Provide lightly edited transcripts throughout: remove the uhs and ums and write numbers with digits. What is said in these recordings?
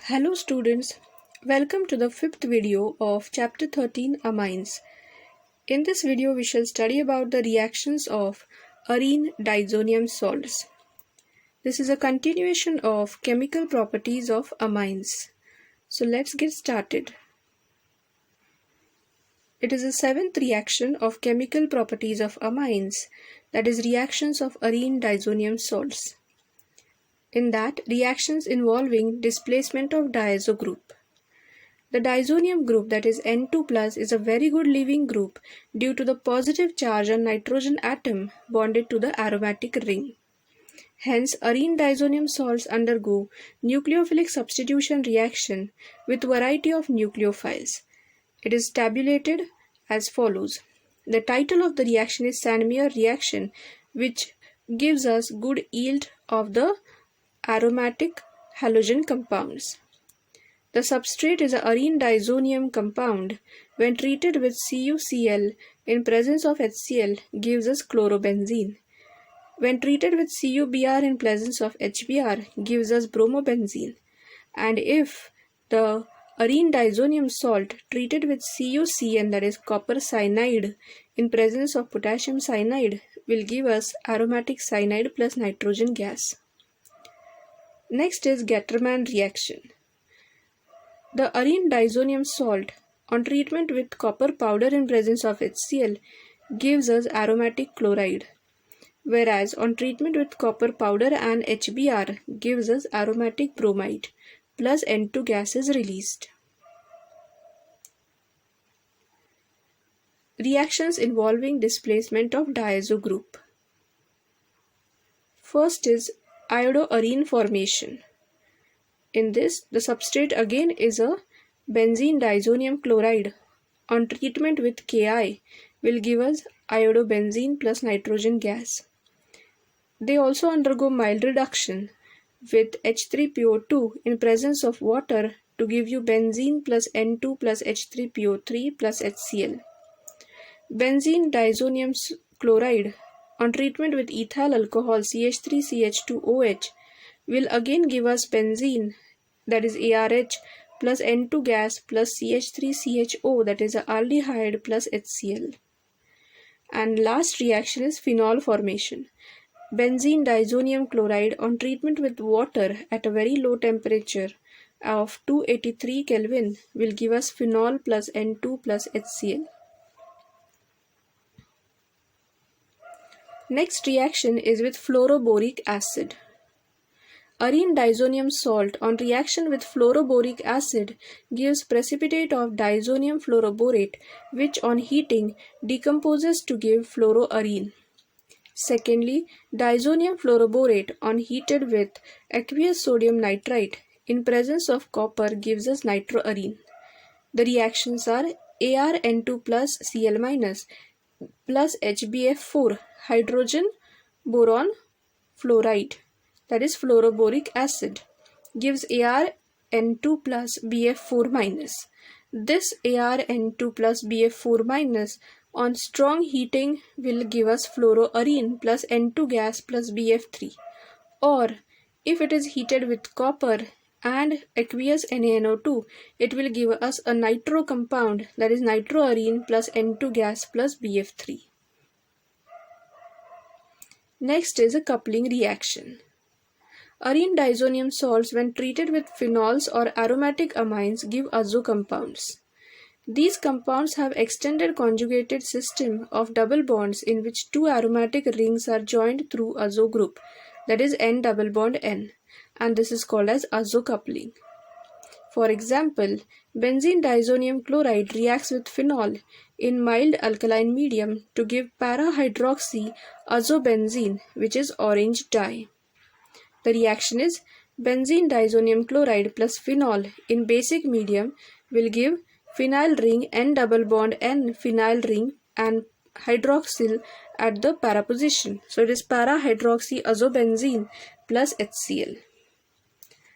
Hello students, welcome to the fifth video of chapter 13 Amines. In this video we shall study about the reactions of arene diazonium salts. This is a continuation of chemical properties of amines. So let's get started. It is the seventh reaction of chemical properties of amines, that is reactions of arene diazonium salts. In that, reactions involving displacement of diazo group. The diazonium group, that is N2+, is a very good leaving group due to the positive charge on nitrogen atom bonded to the aromatic ring. Hence, arene diazonium salts undergo nucleophilic substitution reaction with variety of nucleophiles. It is tabulated as follows. The title of the reaction is Sandmeyer reaction, which gives us good yield of the aromatic halogen compounds. The substrate is a arene diazonium compound. When treated with CuCl in presence of HCl gives us chlorobenzene. When treated with CuBr in presence of HBr gives us bromobenzene. And if the arene diazonium salt treated with CuCN, that is copper cyanide, in presence of potassium cyanide will give us aromatic cyanide plus nitrogen gas. Next is Gattermann reaction. The arene diazonium salt on treatment with copper powder in presence of HCl gives us aromatic chloride, whereas on treatment with copper powder and HBr gives us aromatic bromide plus N2 gas is released. Reactions involving displacement of diazo group. First is iodoarene formation. In this, the substrate again is a benzene diazonium chloride. On treatment with Ki will give us iodobenzene plus nitrogen gas. They also undergo mild reduction with H3PO2 in presence of water to give you benzene plus N2 plus H3PO3 plus HCl. Benzene diazonium chloride on treatment with ethyl alcohol CH3CH2OH will again give us benzene, that is ARH, plus N2 gas plus CH3CHO, that is aldehyde plus HCl. And last reaction is phenol formation. Benzene diazonium chloride on treatment with water at a very low temperature of 283 Kelvin will give us phenol plus N2 plus HCl. Next reaction is with fluoroboric acid. Arene diazonium salt on reaction with fluoroboric acid gives precipitate of diazonium fluoroborate, which on heating decomposes to give fluoroarene. Secondly, diazonium fluoroborate on heated with aqueous sodium nitrite in presence of copper gives us nitroarene. The reactions are ArN2 plus Cl minus plus HbF4 hydrogen boron fluoride, that is fluoroboric acid, gives ArN2 plus BF4 minus. This ArN2 plus BF4 minus on strong heating will give us fluoroarene plus N2 gas plus BF3, or if it is heated with copper and aqueous NaNO2, it will give us a nitro compound, that is nitroarene plus N2 gas plus BF3. Next is a coupling reaction. Arene diazonium salts when treated with phenols or aromatic amines give azo compounds. These compounds have extended conjugated system of double bonds in which two aromatic rings are joined through azo group, that is N double bond N, and this is called as azo coupling. For example, benzene diazonium chloride reacts with phenol in mild alkaline medium to give para-hydroxy azobenzene, which is orange dye. The reaction is benzene diazonium chloride plus phenol in basic medium will give phenyl ring N double bond N phenyl ring and hydroxyl at the para position. So it is para-hydroxy azobenzene plus HCl.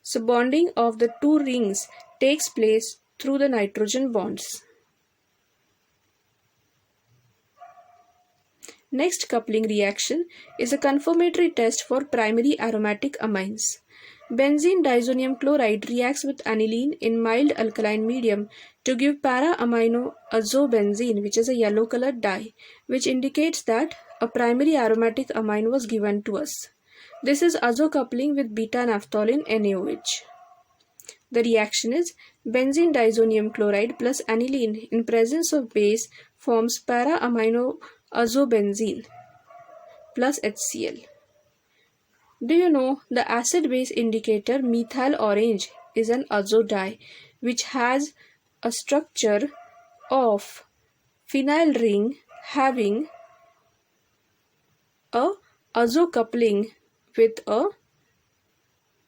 So bonding of the two rings takes place through the nitrogen bonds. Next coupling reaction is a confirmatory test for primary aromatic amines. Benzene diazonium chloride reacts with aniline in mild alkaline medium to give para-aminoazobenzene, which is a yellow colored dye, which indicates that a primary aromatic amine was given to us. This is azo-coupling with beta-naphthalene NaOH. The reaction is benzene diazonium chloride plus aniline in presence of base forms para-aminoazobenzene plus HCl. Do you know the acid-base indicator methyl orange is an azo dye which has a structure of phenyl ring having a azo coupling with a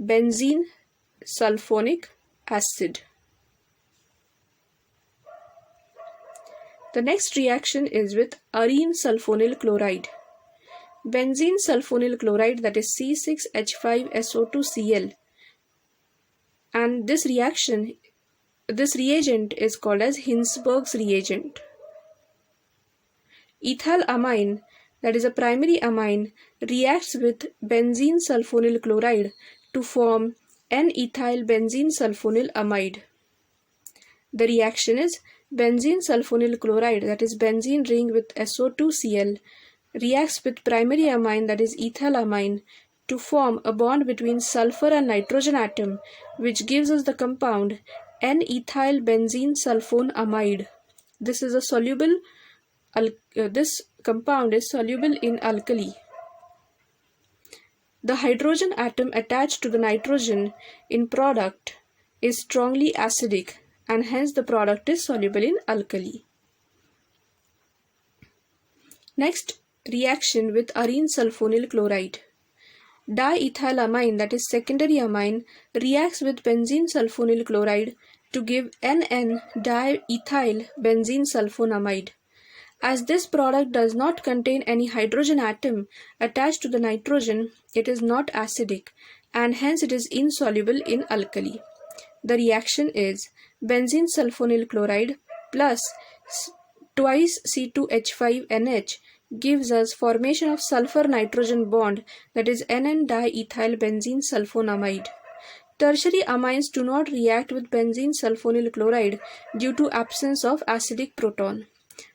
benzene sulfonic acid. The next reaction is with arene sulfonyl chloride. Benzene sulfonyl chloride, that is C6H5SO2Cl, and this reagent is called as Hinsberg's reagent. Ethyl amine, that is a primary amine, reacts with benzene sulfonyl chloride to form N-ethyl benzene sulfonyl amide. The reaction is benzene sulfonyl chloride, that is benzene ring with SO2Cl, reacts with primary amine, that is ethyl amine, to form a bond between sulfur and nitrogen atom, which gives us the compound N-ethyl benzene sulfone amide. This compound is soluble in alkali. The hydrogen atom attached to the nitrogen in product is strongly acidic, and hence the product is soluble in alkali. Next reaction with arene sulfonyl chloride. Diethylamine, that is secondary amine, reacts with benzene sulfonyl chloride to give NN-diethyl benzene sulfonamide. As this product does not contain any hydrogen atom attached to the nitrogen, it is not acidic, and hence it is insoluble in alkali. The reaction is benzene sulfonyl chloride plus twice C2H5NH gives us formation of sulfur-nitrogen bond, that is NN-diethyl benzene sulfonamide. Tertiary amines do not react with benzene sulfonyl chloride due to absence of acidic proton.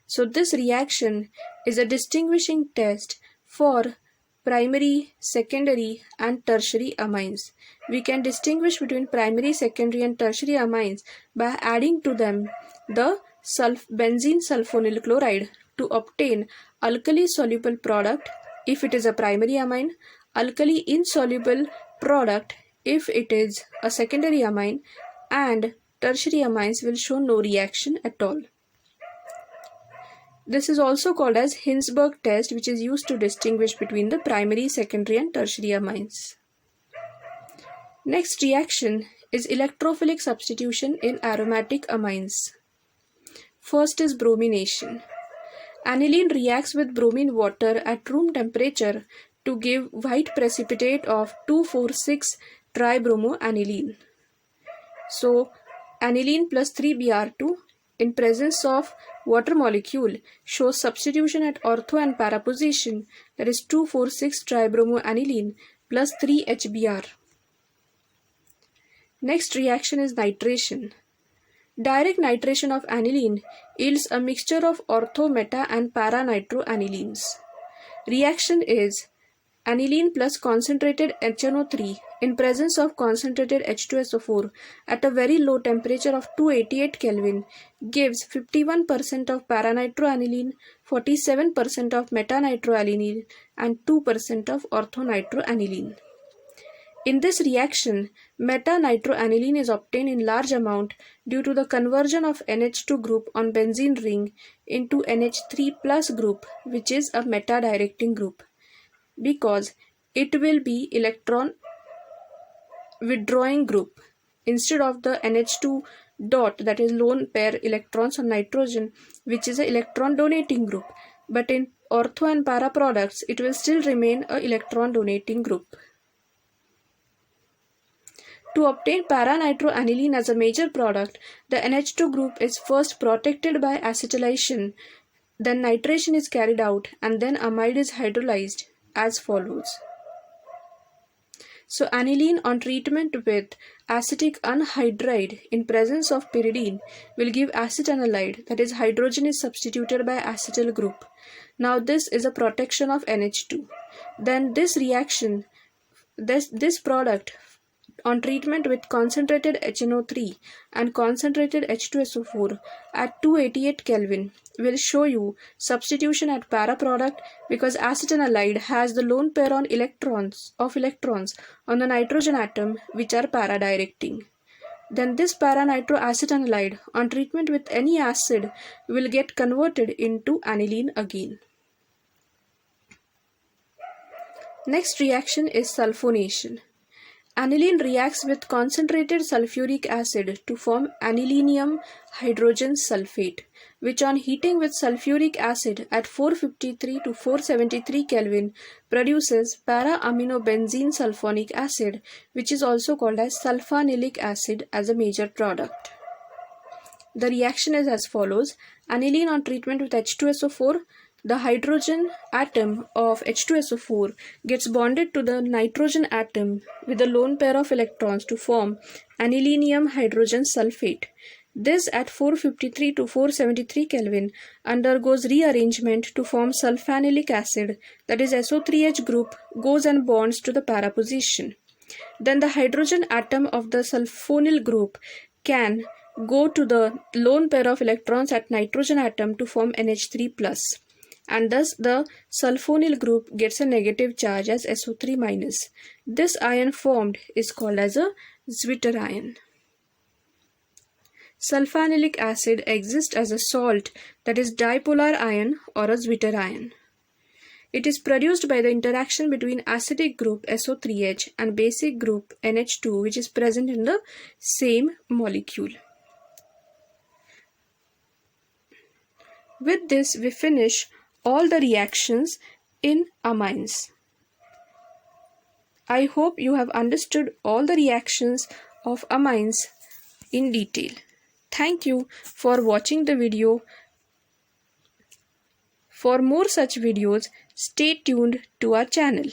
So this reaction is a distinguishing test for primary, secondary and tertiary amines. We can distinguish between primary, secondary and tertiary amines by adding to them the benzene sulfonyl chloride to obtain alkali soluble product if it is a primary amine, alkali insoluble product if it is a secondary amine, and tertiary amines will show no reaction at all. This is also called as Hinsberg test, which is used to distinguish between the primary, secondary and tertiary amines. Next reaction is electrophilic substitution in aromatic amines. First is bromination. Aniline reacts with bromine water at room temperature to give white precipitate of 2,4,6-tribromoaniline. So, aniline plus 3Br2 in presence of water molecule shows substitution at ortho and para position, that is 2,4,6-tribromoaniline plus 3HBr. Next reaction is nitration. Direct nitration of aniline yields a mixture of ortho, meta and para nitroanilines. Reaction is aniline plus concentrated HNO3 in presence of concentrated H2SO4 at a very low temperature of 288 Kelvin gives 51% of para-nitroaniline, 47% of meta-nitroaniline and 2% of ortho-nitroaniline. In this reaction, meta-nitroaniline is obtained in large amount due to the conversion of NH2 group on benzene ring into NH3 plus group, which is a meta-directing group, because it will be electron withdrawing group instead of the NH2 dot, that is lone pair electrons on nitrogen, which is an electron donating group. But in ortho and para products, it will still remain a electron donating group. To obtain para-nitroaniline as a major product, the NH2 group is first protected by acetylation, then nitration is carried out, and then amide is hydrolyzed as follows. So aniline on treatment with acetic anhydride in presence of pyridine will give acetanilide, that is hydrogen is substituted by acetyl group. Now this is a protection of NH2. Then this reaction, this product on treatment with concentrated HNO3 and concentrated H2SO4 at 288 Kelvin will show you substitution at para product because acetanilide has the lone pair on electrons on the nitrogen atom which are para directing. Then this para-nitroacetanilide on treatment with any acid will get converted into aniline again. Next reaction is sulfonation. Aniline reacts with concentrated sulfuric acid to form anilinium hydrogen sulfate, which on heating with sulfuric acid at 453 to 473 Kelvin produces para-aminobenzene sulfonic acid, which is also called as sulfanilic acid as a major product. The reaction is as follows. Aniline on treatment with H2SO4, the hydrogen atom of H2SO4 gets bonded to the nitrogen atom with a lone pair of electrons to form anilinium hydrogen sulfate. This at 453 to 473 Kelvin undergoes rearrangement to form sulfanilic acid, that is SO3H group goes and bonds to the para position. Then the hydrogen atom of the sulfonyl group can go to the lone pair of electrons at nitrogen atom to form NH3+. And thus the sulfonyl group gets a negative charge as SO3-. This ion formed is called as a Zwitter ion. Sulfanilic acid exists as a salt, that is dipolar ion or a Zwitter ion. It is produced by the interaction between acidic group SO3H and basic group NH2, which is present in the same molecule. With this, we finish all the reactions in amines. I hope you have understood all the reactions of amines in detail. Thank you for watching the video. For more such videos, stay tuned to our channel.